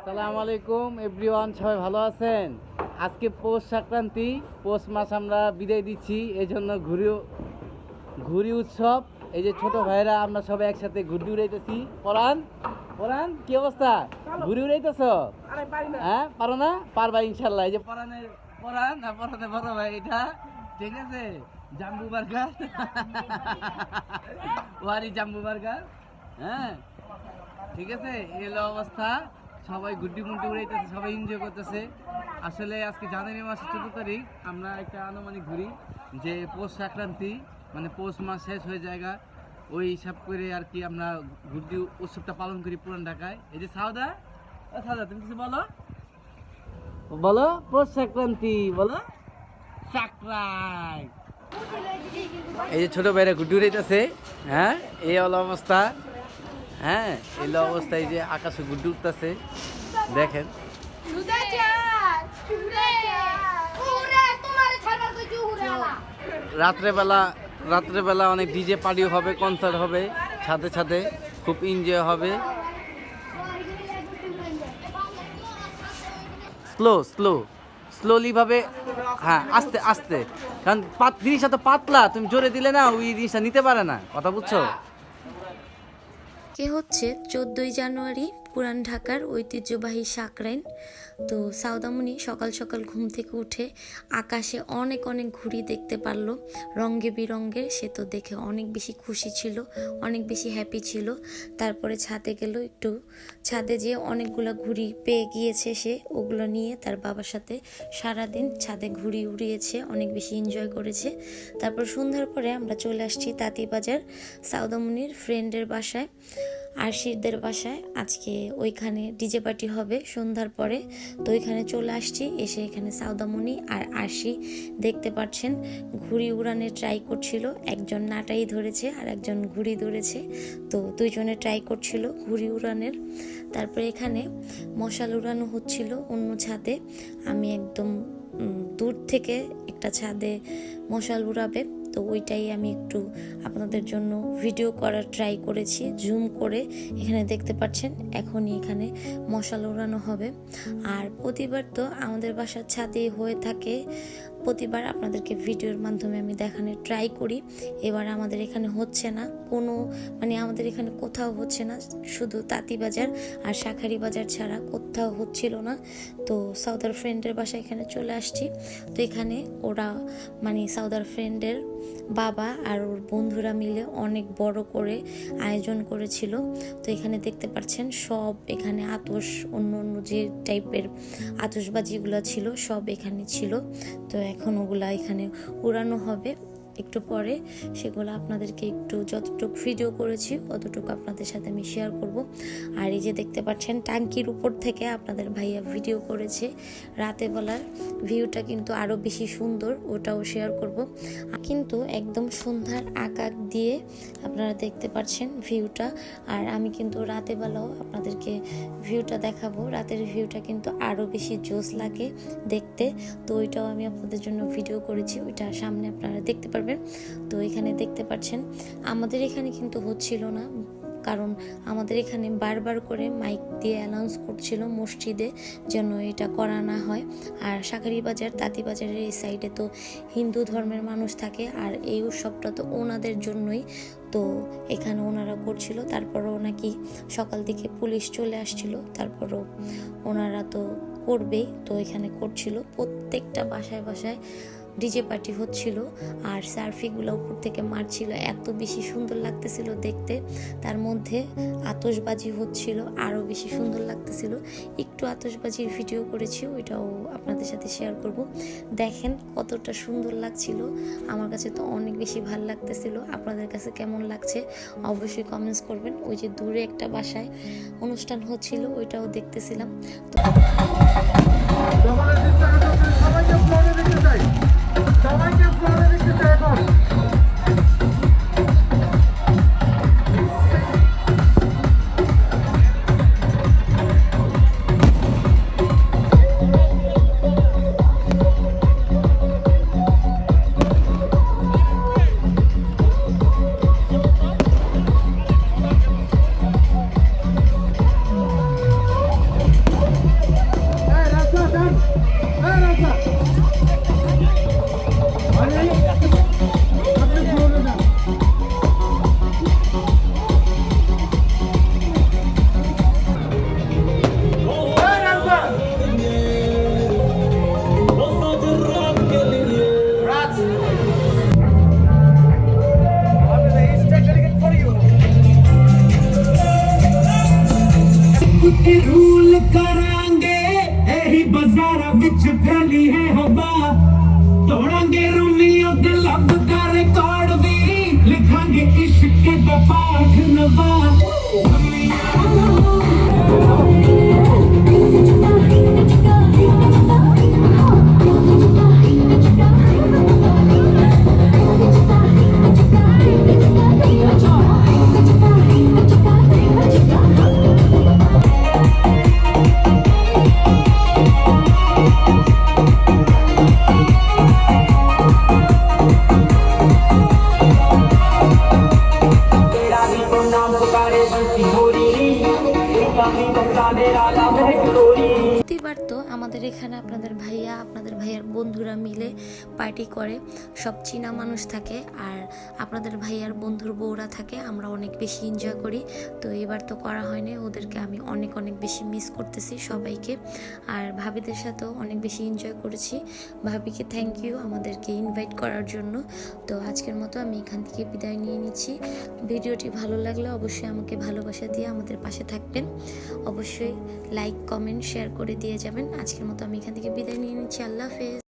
আসসালামু আলাইকুম এভরিওয়ান, সবাই ভালো আছেন? আজকে পৌষ সংক্রান্তি, পৌষ মাস আমরা বিদায় দিচ্ছি, এই জন্য ঘুরি উৎসব। এই যে ছোট ভাইরা আমরা সবাই একসাথে ঘুরি উড়াইতেছি। পরান পরান কি অবস্থা? ঘুরি উড়াইতেছ? হ্যাঁ, পারো না? পারবা ইনশাল্লাহ। এই যে পরান পরানের বড় ভাই, এটা ঠিক আছে, জাম্বু বার্গার ওয়ারি জাম্বু বার্গার। হ্যাঁ ঠিক আছে, এলো অবস্থা। সবাই গুড্ডি মুন্ডি উড়াইতেছে, সবাই এনজয় করতেছে। আসলে আজকে জানুয়ারি মাসের 14 তারিখ, আমরা একটা আনুমানিক ঘুরি যে পৌষ সংক্রান্তি মানে পৌষ মাস শেষ হয়ে জায়গা, ওই হিসাব করে আর কি আমরা গুড্ডি উৎসবটা পালন করি পুরান ঢাকায়। এই যে সাউদা, সাউদা তুমি কিছু বলো, বলো পৌষ সংক্রান্তি বলো। সংক্রান্তি, এই যে ছোট ভাইরা গুড্ডি উড়াইতেছে। হ্যাঁ, এই হলো অবস্থা। হ্যাঁ, এলো অবস্থায় যে আকাশে গুড্ডি উঠতেছে, দেখেন। রাত্রেবেলা অনেক ডিজে পার্টিও হবে, কনসার্ট হবে, ছাদে ছাদে খুব এনজয় হবে। স্লোলি ভাবে, হ্যাঁ আস্তে আস্তে, কারণ জিনিসটা তো পাতলা, তুমি জোরে দিলে না ওই জিনিসটা নিতে পারে না, কথা বুঝছো? কে হচ্ছে 14ই জানুয়ারি পুরান ঢাকার ঐতিহ্যবাহী সাকরাইন। তো সাউদামণি সকাল সকাল ঘুম থেকে উঠে আকাশে অনেক অনেক ঘুড়ি দেখতে পারলো, রঙে বিরঙ্গের। সে তো দেখে অনেক বেশি খুশি ছিল, অনেক বেশি হ্যাপি ছিল। তারপরে ছাদে গেল, একটু ছাদে যেয়ে অনেকগুলো ঘুড়ি পেয়ে গিয়েছে সে, ওগুলো নিয়ে তার বাবার সাথে সারাদিন ছাদে ঘুড়ি উড়িয়েছে, অনেক বেশি এনজয় করেছে। তারপর সন্ধ্যার পরে আমরা চলে আসছি তাঁতিবাজার সাউদামণির ফ্রেন্ডের বাসায়, আরশিদের বাসায়। আজকে ওইখানে ডিজে পার্টি হবে সন্ধ্যার পরে, তো ওইখানে চলে আসছি। এসে এখানে সাউদামণি আর আরশি দেখতে পাচ্ছেন ঘুড়ি উড়ানে ট্রাই করছিল। একজন নাটাই ধরেছে আর একজন ঘুড়ি ধরেছে, তো দুইজনে ট্রাই করছিল ঘুড়ি উড়ানের। তারপরে এখানে মশাল উড়ানো হচ্ছিল অন্য ছাদে। আমি একদম দূর থেকে একটা ছাদে মশাল উড়াবে, তো ওইটাই আমি একটু আপনাদের জন্য ভিডিও করার ট্রাই করেছি জুম করে। এখানে দেখতে পাচ্ছেন এখনই এখানে মশাল উড়ানো হবে। আর প্রতিবার তো আমাদের বাসার ছাদে হয়ে থাকে, প্রতিবার আপনাদেরকে ভিডিওর মাধ্যমে আমি দেখানোর ট্রাই করি। এবার আমাদের এখানে হচ্ছে না কোনো, মানে আমাদের এখানে কোথাও হচ্ছে না, শুধু তাঁতিবাজার আর শাঁখারি বাজার ছাড়া কোথাও হচ্ছিল না। তো সাউদার ফ্রেন্ডের বাসায় এখানে চলে আসছি। তো এখানে ওরা মানে সাউদার ফ্রেন্ডের বাবা আর ওর বন্ধুরা মিলে অনেক বড় করে আয়োজন করেছিল। তো এখানে দেখতে পাচ্ছেন সব এখানে আতশ, অন্য অন্য যে টাইপের আতশবাজিগুলো ছিল সব এখানে ছিল। তো এখন ওগুলা এখানে উড়ানো হবে একটু পরে। সেগুলো আপনাদেরকে একটু যতটুকু ভিডিও করেছি অতটুকু আপনাদের সাথে আমি শেয়ার করব। আর এই যে দেখতে পাচ্ছেন ট্যাঙ্কির উপর থেকে আপনাদের ভাইয়া ভিডিও করেছে রাতে বেলার ভিউটা, কিন্তু আরও বেশি সুন্দর, ওটাও শেয়ার করব। কিন্তু একদম সন্ধ্যার আকাশ দিয়ে আপনারা দেখতে পাচ্ছেন ভিউটা। আর আমি কিন্তু রাতে বেলাও আপনাদেরকে ভিউটা দেখাবো, রাতের ভিউটা কিন্তু আরও বেশি জোস লাগে দেখতে। তো ওইটাও আমি আপনাদের জন্য ভিডিও করেছি, ওইটা সামনে আপনারা দেখতে পারবেন। তো এখানে দেখতে পাচ্ছেন আমাদের এখানে কিন্তু হচ্ছিল না, কারণ আমাদের এখানে বারবার করে মাইক দিয়ে অ্যানাউন্স করছিল মসজিদে যেন এটা করা না হয়। আর শাঁখারি বাজার, তাঁতিবাজারের এই সাইডে তো হিন্দু ধর্মের মানুষ থাকে, আর এই উৎসবটা তো ওনাদের জন্যই, তো এখানে ওনারা করছিল। তারপরও নাকি সকাল থেকে পুলিশ চলে আসছিল, তারপরও ওনারা তো করবেই, তো এখানে করছিল। প্রত্যেকটা বাসায় বাসায় ডিজে পার্টি হচ্ছিল, আর সার্ফিগুলো উপর থেকে মারছিল, এত বেশি সুন্দর লাগতেছিল দেখতে। তার মধ্যে আতশবাজি হচ্ছিল, আরও বেশি সুন্দর লাগতেছিল। একটু আতশবাজির ভিডিও করেছি, ওইটাও আপনাদের সাথে শেয়ার করব। দেখেন কতটা সুন্দর লাগছিল, আমার কাছে তো অনেক বেশি ভালো লাগতেছিল। আপনাদের কাছে কেমন লাগছে অবশ্যই কমেন্টস করবেন। ওই যে দূরে একটা বাসায় অনুষ্ঠান হচ্ছিল, ওইটাও দেখতেছিলাম। তো সবাইকে ফ্লোরে দেখতে চাই এখন। कबूल करांगे यही बाजारा विच फैली है हवा तोड़ांगे रोमियो दे लब का रिकॉर्ड भी लिखांगे इश्क दा पाठ नवा প্রতিবার তো আমাদের এখানে আপনাদের ভাইয়ার বন্ধুরা মিলে পার্টি করে, সব চীনা মানুষ থাকে আর আপনাদের ভাইয়ার বন্ধুর বউরা থাকে, আমরা অনেক বেশি এনজয় করি। তো এবার তো করা হয়নি, ওদেরকে আমি অনেক বেশি মিস করতেছি সবাইকে, আর ভাবিদের সাথেও অনেক বেশি এনজয় করেছি। ভাবিকে থ্যাংক ইউ আমাদেরকে ইনভাইট করার জন্য। তো আজকের মতো আমি এখান থেকে বিদায় নিয়ে নিচ্ছি। ভিডিওটি ভালো লাগলে অবশ্যই আমাকে ভালোবাসা দিয়ে আমাদের পাশে থাকবেন, অবশ্যই লাইক কমেন্ট শেয়ার করে দিয়ে যাবেন। আজকের মতো আমি এখান থেকে বিদায় নিয়ে নিচ্ছি। আল্লাহ হাফেজ।